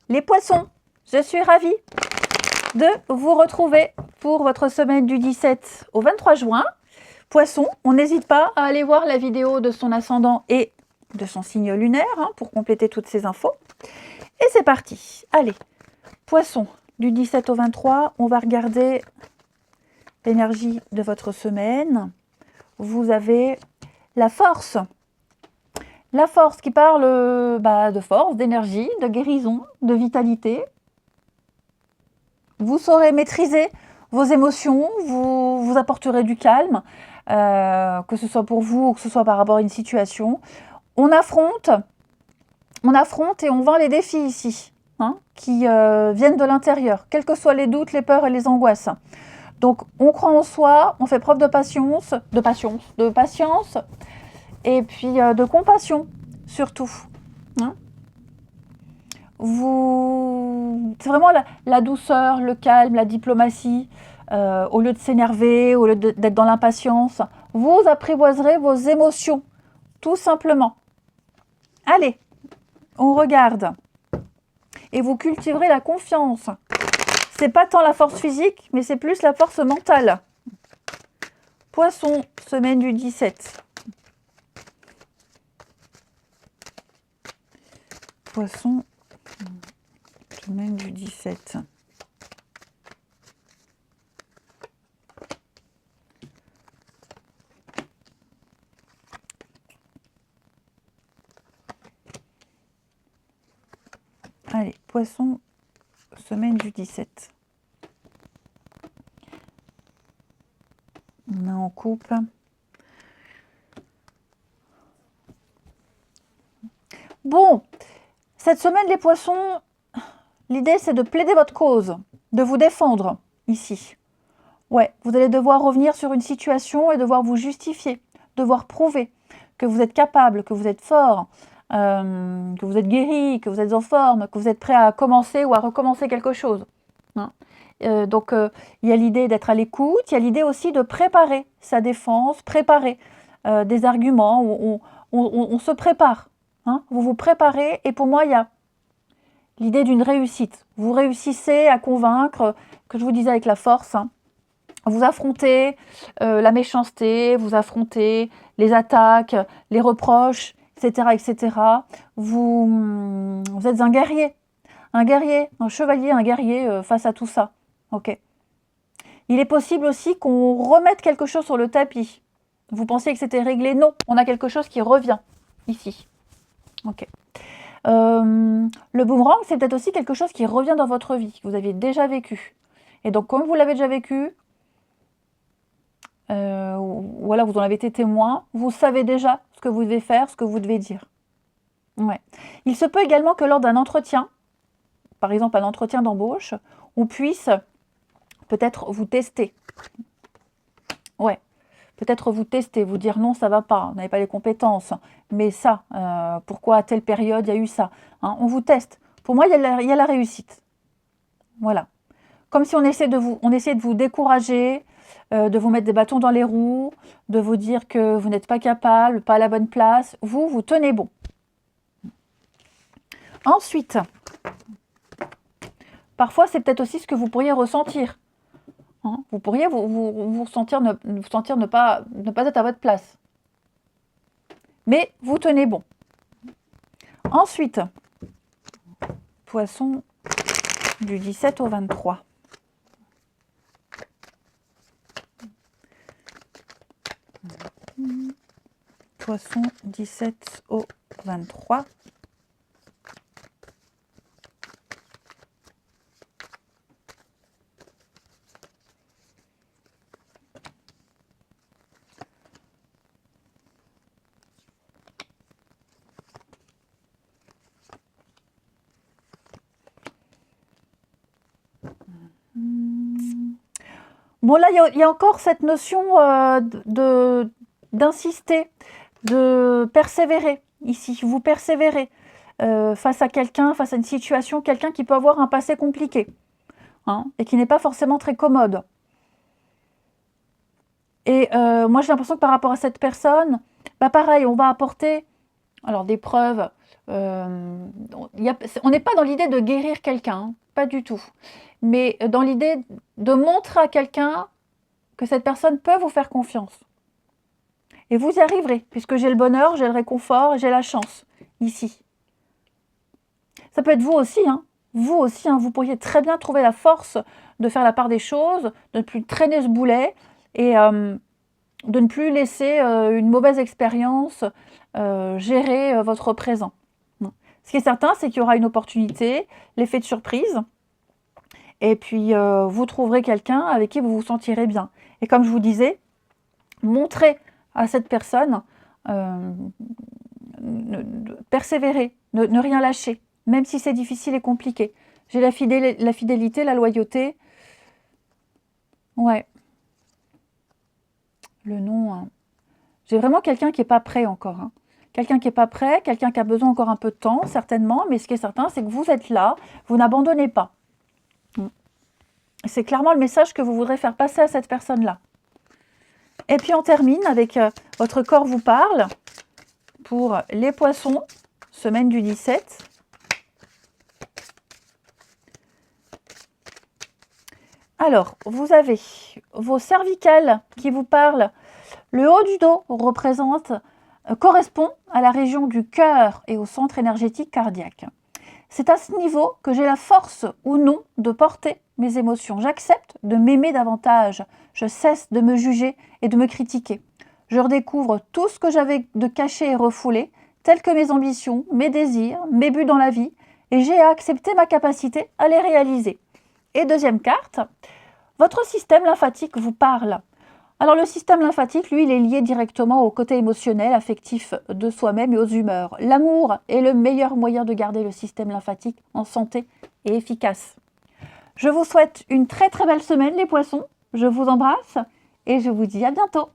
Les poissons, je suis ravie de vous retrouver pour votre semaine du 17 au 23 juin. Poisson, on n'hésite pas à aller voir la vidéo de son ascendant et de son signe lunaire pour compléter toutes ces infos. Et c'est parti. Allez, Poisson, du 17 au 23, on va regarder l'énergie de votre semaine. Vous avez la force. La force qui parle de force, d'énergie, de guérison, de vitalité. Vous saurez maîtriser vos émotions, vous apporterez du calme, que ce soit pour vous ou que ce soit par rapport à une situation. On affronte et on vaincit les défis ici, qui viennent de l'intérieur, quels que soient les doutes, les peurs et les angoisses. Donc on croit en soi, on fait preuve de patience, et puis de compassion surtout. C'est vraiment la douceur, le calme, la diplomatie. Au lieu de s'énerver, au lieu d'être dans l'impatience, vous apprivoiserez vos émotions, tout simplement. Allez, on regarde. Et vous cultiverez la confiance. C'est pas tant la force physique, mais c'est plus la force mentale. Poisson, semaine du 17. Poisson, semaine du 17. Allez, Poisson, semaine du 17. Main en coupe. Bon, cette semaine, les poissons, l'idée c'est de plaider votre cause, de vous défendre ici. Ouais, vous allez devoir revenir sur une situation et devoir vous justifier, devoir prouver que vous êtes capable, que vous êtes fort, que vous êtes guéri, que vous êtes en forme, que vous êtes prêt à commencer ou à recommencer quelque chose. Donc, il y a l'idée d'être à l'écoute, il y a l'idée aussi de préparer sa défense, préparer des arguments, on se prépare. Vous vous préparez et pour moi, il y a l'idée d'une réussite. Vous réussissez à convaincre, que je vous disais avec la force, vous affrontez la méchanceté, vous affrontez les attaques, les reproches, etc. etc. Vous êtes un guerrier, un chevalier, un guerrier face à tout ça. Ok. Il est possible aussi qu'on remette quelque chose sur le tapis. Vous pensiez que c'était réglé? Non, on a quelque chose qui revient ici. Ok. Le boomerang, c'est peut-être aussi quelque chose qui revient dans votre vie, que vous aviez déjà vécu. Et donc, comme vous l'avez déjà vécu, voilà, vous en avez été témoin, vous savez déjà ce que vous devez faire, ce que vous devez dire. Ouais. Il se peut également que lors d'un entretien, par exemple un entretien d'embauche, on puisse peut-être vous tester. Ouais. Peut-être vous tester, vous dire non, ça va pas, vous n'avez pas les compétences, mais ça, pourquoi à telle période il y a eu ça, on vous teste. Pour moi, il y a la réussite. Voilà. Comme si on essayait de vous décourager, de vous mettre des bâtons dans les roues, de vous dire que vous n'êtes pas capable, pas à la bonne place. Vous tenez bon. Ensuite, parfois, c'est peut-être aussi ce que vous pourriez ressentir. Vous pourriez vous sentir ne pas être à votre place. Mais vous tenez bon. Ensuite, Poisson, du 17 au 23. Poisson, 17 au 23. Bon, là, il y a encore cette notion d'insister, de persévérer ici. Vous persévérez face à quelqu'un, face à une situation, quelqu'un qui peut avoir un passé compliqué et qui n'est pas forcément très commode. Et moi, j'ai l'impression que par rapport à cette personne, pareil, on va apporter alors des preuves On n'est pas dans l'idée de guérir quelqu'un, hein, pas du tout. Mais dans l'idée de montrer à quelqu'un que cette personne peut vous faire confiance. Et vous y arriverez, puisque j'ai le bonheur, j'ai le réconfort et j'ai la chance, ici. Ça peut être vous aussi, hein. Vous aussi, hein, vous pourriez très bien trouver la force de faire la part des choses, de ne plus traîner ce boulet et de ne plus laisser une mauvaise expérience gérer votre présent. Ce qui est certain, c'est qu'il y aura une opportunité, l'effet de surprise, et puis vous trouverez quelqu'un avec qui vous vous sentirez bien. Et comme je vous disais, montrez à cette personne, persévérer, ne rien lâcher, même si c'est difficile et compliqué. J'ai la fidélité, la loyauté. Ouais. Le nom. Hein. J'ai vraiment quelqu'un qui n'est pas prêt encore. Hein. Quelqu'un qui n'est pas prêt, quelqu'un qui a besoin encore un peu de temps, certainement. Mais ce qui est certain, c'est que vous êtes là, vous n'abandonnez pas. C'est clairement le message que vous voudrez faire passer à cette personne-là. Et puis on termine avec votre corps vous parle pour les poissons, semaine du 17. Alors, vous avez vos cervicales qui vous parlent. Le haut du dos correspond à la région du cœur et au centre énergétique cardiaque. C'est à ce niveau que j'ai la force ou non de porter mes émotions. J'accepte de m'aimer davantage. Je cesse de me juger et de me critiquer. Je redécouvre tout ce que j'avais de caché et refoulé, tels que mes ambitions, mes désirs, mes buts dans la vie, et j'ai à accepter ma capacité à les réaliser. Et deuxième carte, votre système lymphatique vous parle. Alors le système lymphatique, lui, il est lié directement au côté émotionnel, affectif de soi-même et aux humeurs. L'amour est le meilleur moyen de garder le système lymphatique en santé et efficace. Je vous souhaite une très très belle semaine les poissons, je vous embrasse et je vous dis à bientôt.